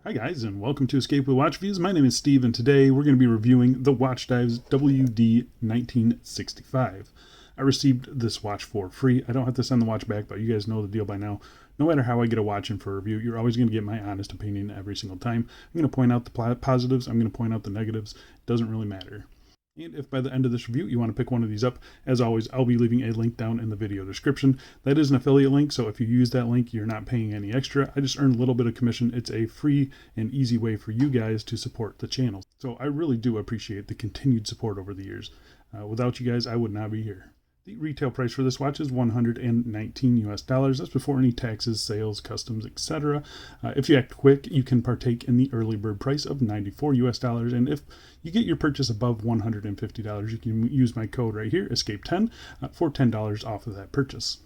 Hi guys, and welcome to Escape with Watch Reviews. My name is Steve, and today we're going to be reviewing the Watchdives WD1965. I received this watch for free. I don't have to send the watch back, but you guys know the deal by now. No matter how I get a watch in for a review, you're always going to get my honest opinion every single time. I'm going to point out the positives, I'm going to point out the negatives. It doesn't really matter. And if by the end of this review you want to pick one of these up, as always, I'll be leaving a link down in the video description. That is an affiliate link, so if you use that link, you're not paying any extra. I just earn a little bit of commission. It's a free and easy way for you guys to support the channel. So I really do appreciate the continued support over the years. Without you guys, I would not be here. The retail price for this watch is $119 US. That's before any taxes, sales, customs, etc. If you act quick, you can partake in the early bird price of $94 US. And if you get your purchase above $150, you can use my code right here, ESCAPE10, for $10 off of that purchase.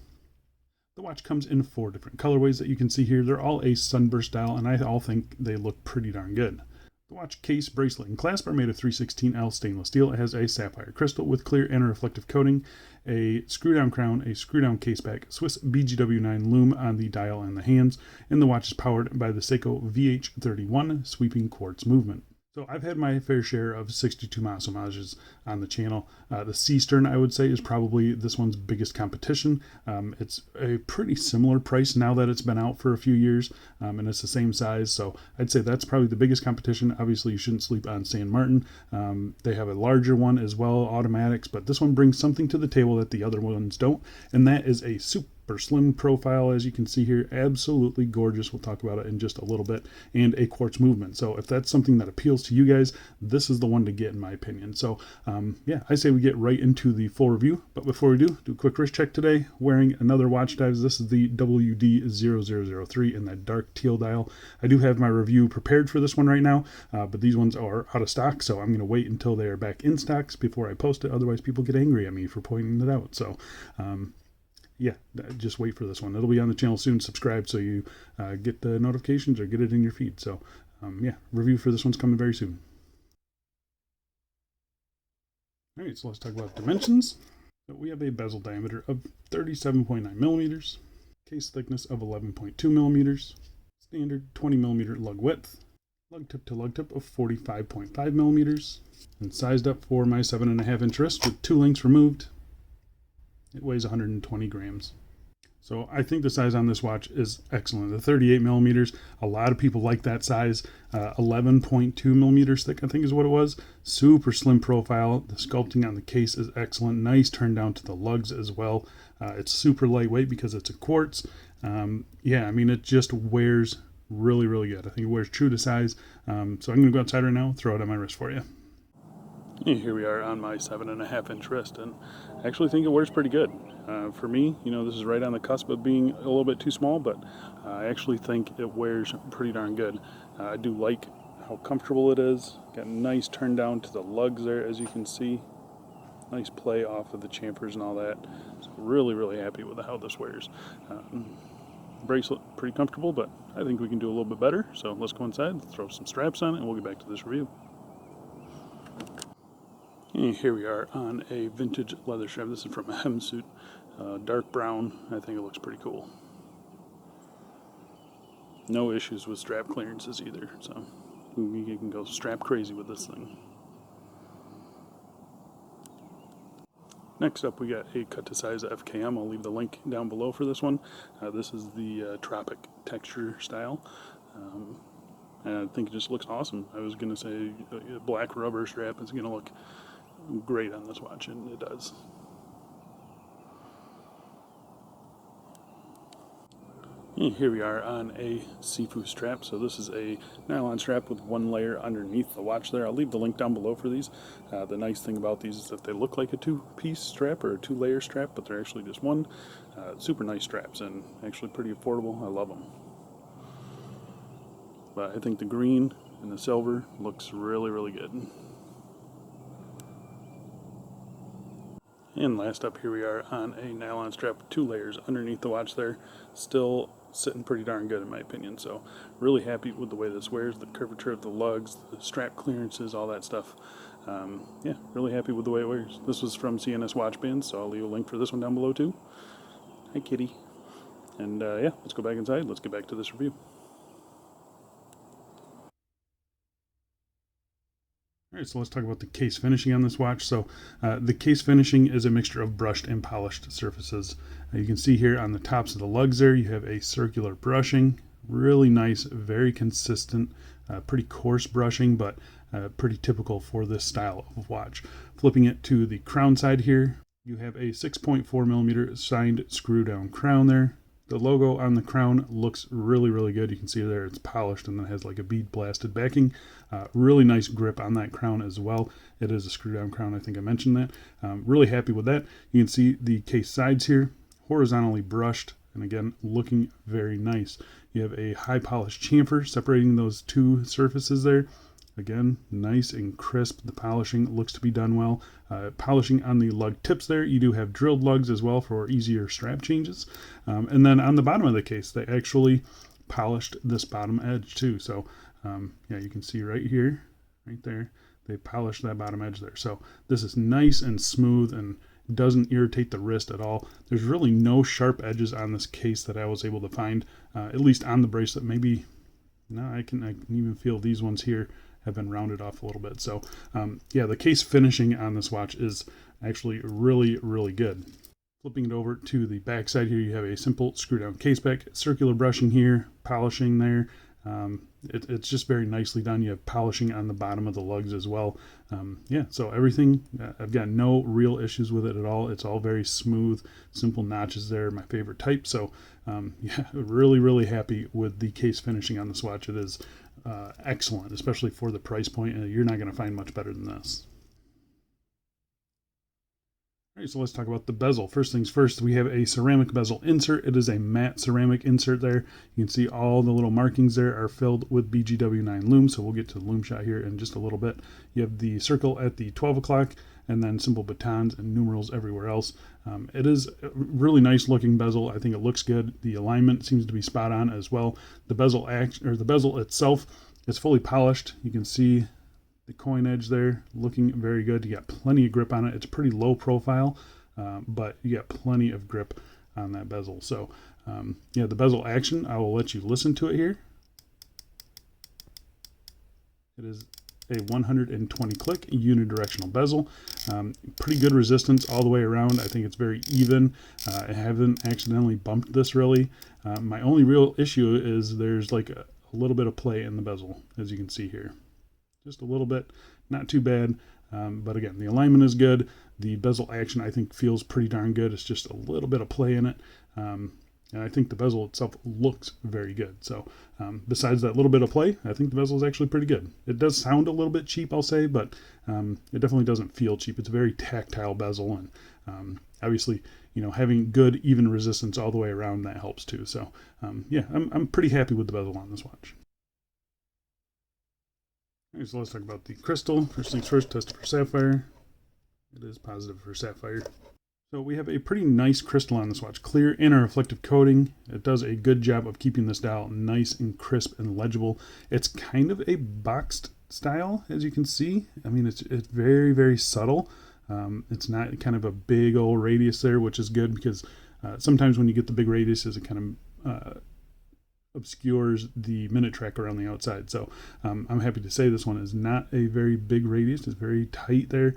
The watch comes in 4 different colorways that you can see here. They're all a sunburst style, and I all think they look pretty darn good. The watch case, bracelet, and clasp are made of 316L stainless steel. It has a sapphire crystal with clear anti-reflective coating, a screw-down crown, a screw-down case back, Swiss BGW9 Lume on the dial and the hands, and the watch is powered by the Seiko VH31 sweeping quartz movement. So I've had my fair share of 62 Mas homages on the channel. The C-Stern, I would say, is probably this one's biggest competition. It's a pretty similar price now that it's been out for a few years, and it's the same size. So I'd say that's probably the biggest competition. Obviously, you shouldn't sleep on San Martin. They have a larger one as well, automatics, but this one brings something to the table that the other ones don't, and that is a super slim profile, as you can see here. Absolutely gorgeous. We'll talk about it in just a little bit. And a quartz movement. So if that's something that appeals to you guys, this is the one to get in my opinion. So yeah, I say we get right into the full review. But before we do a quick wrist check today. Wearing another Watchdives. This is the WD0003 in that dark teal dial. I do have my review prepared for this one right now, but these ones are out of stock, so I'm going to wait until they are back in stocks before I post it. Otherwise people get angry at me for pointing it out. So yeah, just wait for this one. It'll be on the channel soon. Subscribe so you get the notifications or get it in your feed. So yeah, review for this one's coming very soon. All right, so let's talk about dimensions. So we have a bezel diameter of 37.9 millimeters, case thickness of 11.2 millimeters, standard 20 millimeter lug width, lug tip to lug tip of 45.5 millimeters, and sized up for my 7.5 inch wrist with 2 links removed. It weighs 120 grams. So I think the size on this watch is excellent. The 38 millimeters, a lot of people like that size. 11.2 millimeters thick, I think is what it was. Super slim profile. The sculpting on the case is excellent. Nice turn down to the lugs as well. It's super lightweight because it's a quartz. Yeah, I mean, it just wears really, really good. I think it wears true to size. So I'm going to go outside right now, throw it on my wrist for you. And here we are on my 7.5 inch wrist, and I actually think it wears pretty good. For me, you know, this is right on the cusp of being a little bit too small, but I actually think it wears pretty darn good. I do like how comfortable it is. Got a nice turn down to the lugs there, as you can see. Nice play off of the chamfers and all that. So really, really happy with how this wears. Bracelet, pretty comfortable, but I think we can do a little bit better. So let's go inside, throw some straps on it, and we'll get back to this review. And here we are on a vintage leather strap. This is from a Hemsuit, dark brown. I think it looks pretty cool. No issues with strap clearances either, so you can go strap crazy with this thing. Next up, we got a cut to size FKM. I'll leave the link down below for this one. This is the tropic texture style. And I think it just looks awesome. I was going to say a black rubber strap is going to look great on this watch, and it does. And here we are on a Sifu strap. So this is a nylon strap with 1 layer underneath the watch there. I'll leave the link down below for these. The nice thing about these is that they look like a 2-piece strap or a 2-layer strap, but they're actually just one. Super nice straps and actually pretty affordable. I love them. But I think the green and the silver looks really, really good. And last up, here we are on a nylon strap with 2 layers underneath the watch there. Still sitting pretty darn good in my opinion. So really happy with the way this wears, the curvature of the lugs, the strap clearances, all that stuff. Yeah, really happy with the way it wears. This was from CNS Watch Bands, so I'll leave a link for this one down below too. Hi kitty. And yeah, let's go back inside. Let's get back to this review. All right, so let's talk about the case finishing on this watch. So the case finishing is a mixture of brushed and polished surfaces. You can see here on the tops of the lugs there, you have a circular brushing, really nice, very consistent, pretty coarse brushing, but pretty typical for this style of watch. Flipping it to the crown side here, you have a 6.4 millimeter signed screw down crown there. The logo on the crown looks really, really good. You can see there it's polished and then has like a bead blasted backing. Really nice grip on that crown as well. It is a screw down crown. I think I mentioned that. Really happy with that. You can see the case sides here, horizontally brushed, and again, looking very nice. You have a high polished chamfer separating those two surfaces there. Again, nice and crisp. The polishing looks to be done well. Polishing on the lug tips there. You do have drilled lugs as well for easier strap changes. And then on the bottom of the case, they actually polished this bottom edge too. So yeah, you can see right here, right there, they polished that bottom edge there. So this is nice and smooth and doesn't irritate the wrist at all. There's really no sharp edges on this case that I was able to find, at least on the bracelet. Maybe, no, I can even feel these ones here have been rounded off a little bit. So yeah, the case finishing on this watch is actually really, really good. Flipping it over to the back side here, you have a simple screw down case back, circular brushing here, polishing there. It's just very nicely done. You have polishing on the bottom of the lugs as well. Yeah, so everything, I've got no real issues with it at all. It's all very smooth, simple notches there, my favorite type. So yeah, really, really happy with the case finishing on this watch. It is excellent, especially for the price point. You're not going to find much better than this. All right, so let's talk about the bezel. First things first, we have a ceramic bezel insert. It is a matte ceramic insert there. You can see all the little markings there are filled with BGW9 Lume, so we'll get to the Lume shot here in just a little bit. You have the circle at the 12 o'clock, and then simple batons and numerals everywhere else. It is a really nice looking bezel. I think it looks good. The alignment seems to be spot on as well. The bezel the bezel itself is fully polished. You can see the coin edge there looking very good. You got plenty of grip on it. It's pretty low profile, but you got plenty of grip on that bezel. So yeah, the bezel action, I will let you listen to it here. It is a 120 click unidirectional bezel. Pretty good resistance all the way around. I think it's very even. I haven't accidentally bumped this really. My only real issue is there's like a little bit of play in the bezel, as you can see here. Just a little bit, not too bad. But again, the alignment is good. The bezel action, I think, feels pretty darn good. It's just a little bit of play in it. And I think the bezel itself looks very good. So besides that little bit of play, I think the bezel is actually pretty good. It does sound a little bit cheap, I'll say, but it definitely doesn't feel cheap. It's a very tactile bezel, and obviously, you know, having good even resistance all the way around, that helps too. So yeah, I'm pretty happy with the bezel on this watch. All right, so let's talk about the crystal. First things first, test it for sapphire. It is positive for sapphire. So we have a pretty nice crystal on this watch, clear and a reflective coating. It does a good job of keeping this dial nice and crisp and legible. It's kind of a boxed style, as you can see. I mean, it's very, very subtle. It's not kind of a big old radius there, which is good because sometimes when you get the big radiuses, it kind of obscures the minute tracker on the outside. So I'm happy to say this one is not a very big radius. It's very tight there,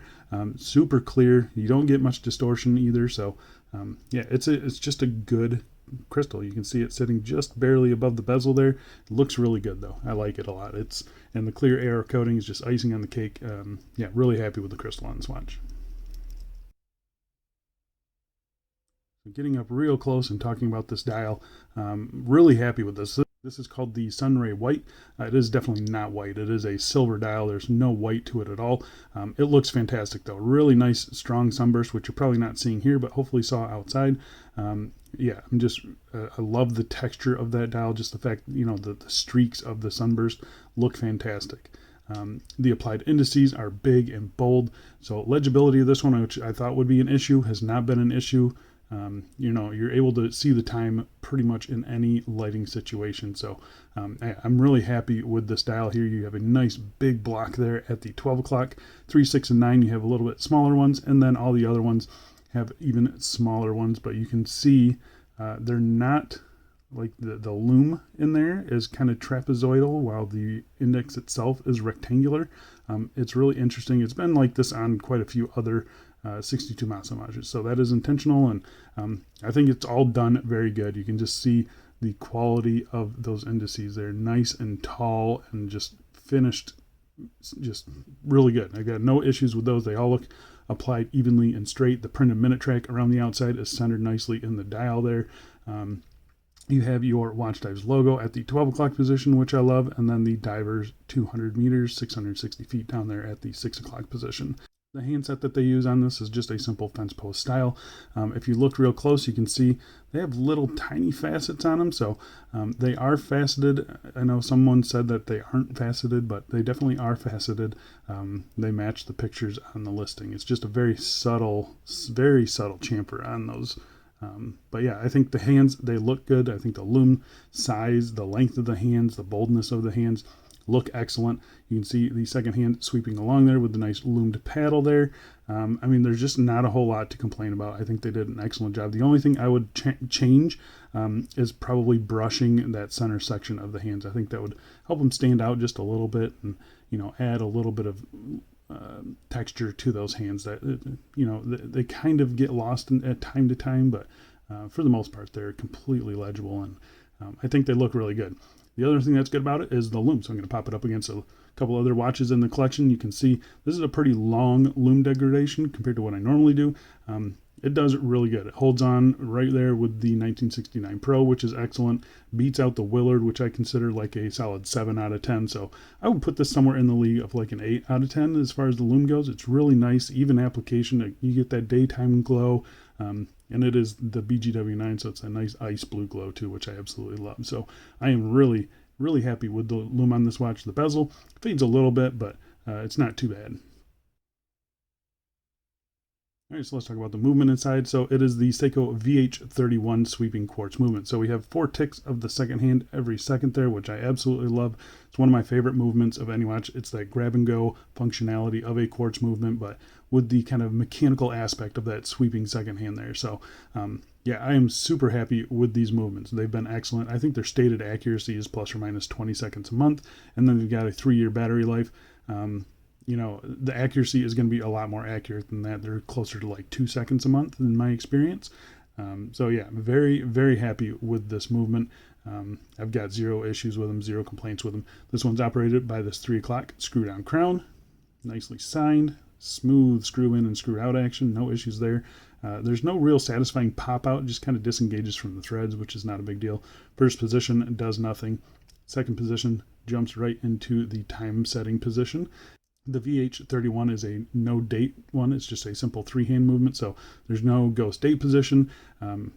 super clear. You don't get much distortion either. So yeah, it's just a good crystal. You can see it sitting just barely above the bezel there. It looks really good though. I like it a lot. And the clear air coating is just icing on the cake. Yeah, really happy with the crystal on this watch. Getting up real close and talking about this dial, really happy with this. This is called the Sunray White. It is definitely not white. It is a silver dial. There's no white to it at all. It looks fantastic though. Really nice, strong sunburst, which you're probably not seeing here, but hopefully saw outside. Yeah, I love the texture of that dial. Just the fact, you know, the streaks of the sunburst look fantastic. The applied indices are big and bold. So legibility of this one, which I thought would be an issue, has not been an issue. You know, you're able to see the time pretty much in any lighting situation. So I'm really happy with this dial here. You have a nice big block there at the 12 o'clock, 3, 6, and 9. You have a little bit smaller ones, and then all the other ones have even smaller ones. But you can see they're not like the lume in there is kind of trapezoidal, while the index itself is rectangular. It's really interesting. It's been like this on quite a few other 62 Masa watches, so that is intentional, and I think it's all done very good. You can just see the quality of those indices. They're nice and tall and just finished, just really good. I got no issues with those. They all look applied evenly and straight. The printed minute track around the outside is centered nicely in the dial there. You have your Watchdives logo at the 12 o'clock position, which I love, and then the divers 200 meters, 660 feet down there at the 6 o'clock position. The handset that they use on this is just a simple fence post style. If you look real close, you can see they have little tiny facets on them, so they are faceted. I know someone said that they aren't faceted, but they definitely are faceted. They match the pictures on the listing. It's just a very subtle chamfer on those. But yeah, I think the hands, they look good. I think the lume size, the length of the hands, the boldness of the hands look excellent. You can see the second hand sweeping along there with the nice loomed paddle there. I mean, there's just not a whole lot to complain about. I think they did an excellent job. The only thing I would change is probably brushing that center section of the hands. I think that would help them stand out just a little bit, and add a little bit of texture to those hands that they kind of get lost at time to time, but for the most part they're completely legible, and I think they look really good. The other thing that's good about it is the lume. So I'm going to pop it up against a couple other watches in the collection. You can see this is a pretty long lume degradation compared to what I normally do. It does really good. It holds on right there with the 1969 Pro, which is excellent. Beats out the Willard, which I consider like a solid 7 out of 10. So I would put this somewhere in the league of like an 8 out of 10 as far as the lume goes. It's really nice, even application. You get that daytime glow. And it is the BGW9, so it's a nice ice blue glow too, which I absolutely love. So I am really, really happy with the lume on this watch. The bezel fades a little bit, but it's not too bad. All right, so let's talk about the movement inside. So it is the Seiko VH31 sweeping quartz movement. So we have 4 ticks of the second hand every second there, which I absolutely love. It's one of my favorite movements of any watch. It's that grab and go functionality of a quartz movement, but with the kind of mechanical aspect of that sweeping second hand there. So yeah, I am super happy with these movements. They've been excellent. I think their stated accuracy is plus or minus 20 seconds a month, and then they've got a 3-year battery life. The accuracy is going to be a lot more accurate than that. They're closer to like 2 seconds a month in my experience. So yeah, I'm very, very happy with this movement. I've got 0 issues with them, 0 complaints with them. This one's operated by this 3 o'clock screw down crown, nicely signed, smooth screw in and screw out action, no issues there. There's no real satisfying pop out, just kind of disengages from the threads, which is not a big deal. First position does nothing. Second position jumps right into the time setting position. The VH31 is a no date one. It's just a simple 3-hand movement, so there's no ghost date position.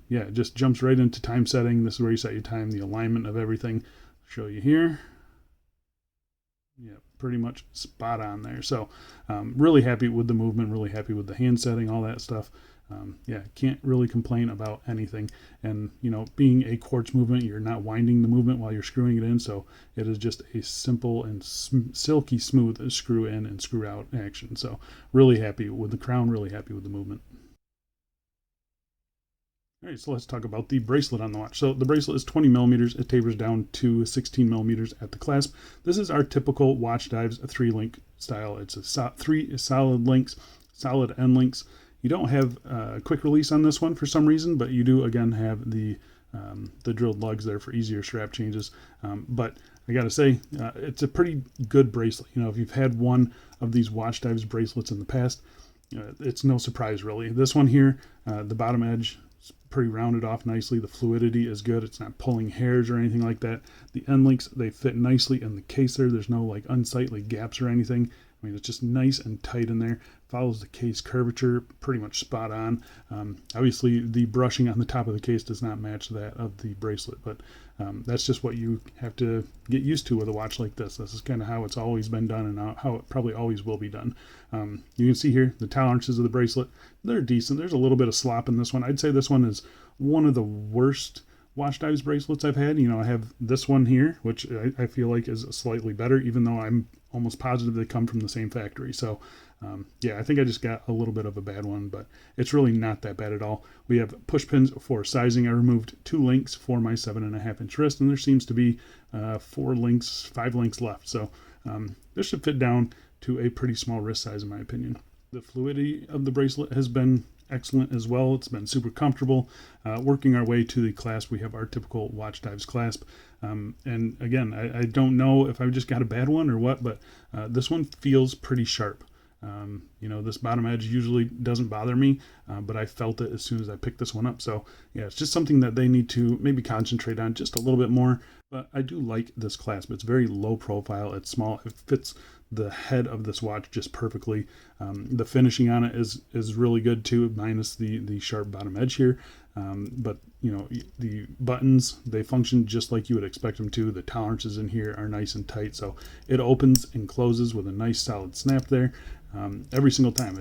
Yeah, it just jumps right into time setting. This is where you set your time, the alignment of everything. I'll show you here. Yeah, pretty much spot on there. So really happy with the movement, really happy with the hand setting, all that stuff. Yeah, can't really complain about anything. And being a quartz movement, you're not winding the movement while you're screwing it in, so it is just a simple and silky smooth screw in and screw out action. So really happy with the crown, really happy with the movement. All right, so let's talk about the bracelet on the watch. So the bracelet is 20 millimeters. It tapers down to 16 millimeters at the clasp. This is our typical Watchdives 3-link style. It's a 3 solid links, solid end links. You don't have a quick release on this one for some reason, but you do again have the drilled lugs there for easier strap changes. But I gotta say, it's a pretty good bracelet. If you've had one of these Watchdives bracelets in the past, it's no surprise really. This one here, the bottom edge is pretty rounded off nicely. The fluidity is good. It's not pulling hairs or anything like that. The end links, they fit nicely in the case there. There's no like unsightly gaps or anything. I mean, it's just nice and tight in there. Follows the case curvature pretty much spot on. Obviously, the brushing on the top of the case does not match that of the bracelet, but that's just what you have to get used to with a watch like this. This is kind of how it's always been done and how it probably always will be done. You can see here the tolerances of the bracelet. They're decent. There's a little bit of slop in this one. I'd say this one is one of the worst Watchdives bracelets I've had. You know, I have this one here, which I feel like is slightly better, even though I'm almost positive they come from the same factory. So, yeah, I think I just got a little bit of a bad one, but it's really not that bad at all. We have push pins for sizing. I removed 2 links for my 7.5-inch wrist, and there seems to be 5 links left. So this should fit down to a pretty small wrist size, in my opinion. The fluidity of the bracelet has been excellent as well. It's been super comfortable. Working our way to the clasp, we have our typical Watchdives clasp. And again, I don't know if I just got a bad one or what, but this one feels pretty sharp. You know, this bottom edge usually doesn't bother me, but I felt it as soon as I picked this one up. So yeah, it's just something that they need to maybe concentrate on just a little bit more. But I do like this clasp. It's very low profile. It's small. It fits the head of this watch just perfectly. The finishing on it is really good too, minus the sharp bottom edge here. But you know, the buttons, they function just like you would expect them to. The tolerances in here are nice and tight, so it opens and closes with a nice solid snap there. Every single time.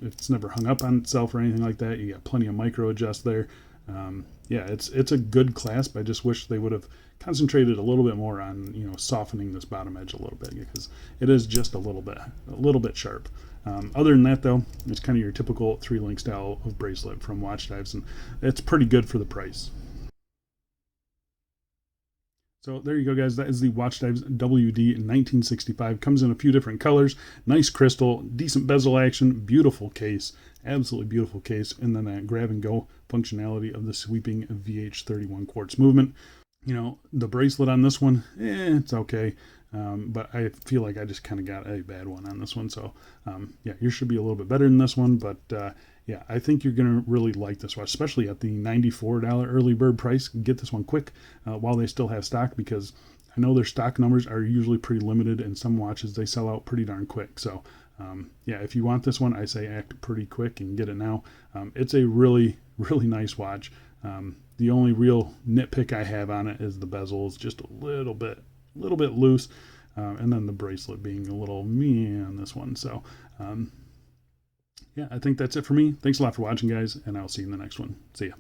It's never hung up on itself or anything like that. You got plenty of micro adjust there. Yeah, it's a good clasp. I just wish they would have concentrated a little bit more on, you know, softening this bottom edge a little bit, because it is just a little bit sharp. Other than that, though, it's kind of your typical 3-link style of bracelet from Watchdives, and it's pretty good for the price. So there you go, guys. That is the Watchdives WD1965. Comes in a few different colors. Nice crystal, decent bezel action, beautiful case, absolutely beautiful case, and then that grab and go functionality of the sweeping VH31 quartz movement. You know, the bracelet on this one, it's okay. But I feel like I just kind of got a bad one on this one. So, yeah, yours should be a little bit better than this one. But, yeah, I think you're going to really like this watch, especially at the $94 early bird price. Get this one quick while they still have stock, because I know their stock numbers are usually pretty limited, and some watches, they sell out pretty darn quick. So, yeah, if you want this one, I say act pretty quick and get it now. It's a really, really nice watch. The only real nitpick I have on it is the bezel is just a little bit loose, and then the bracelet being a little meh on this one. So yeah, I think that's it for me. Thanks a lot for watching, guys, and I'll see you in the next one. See ya.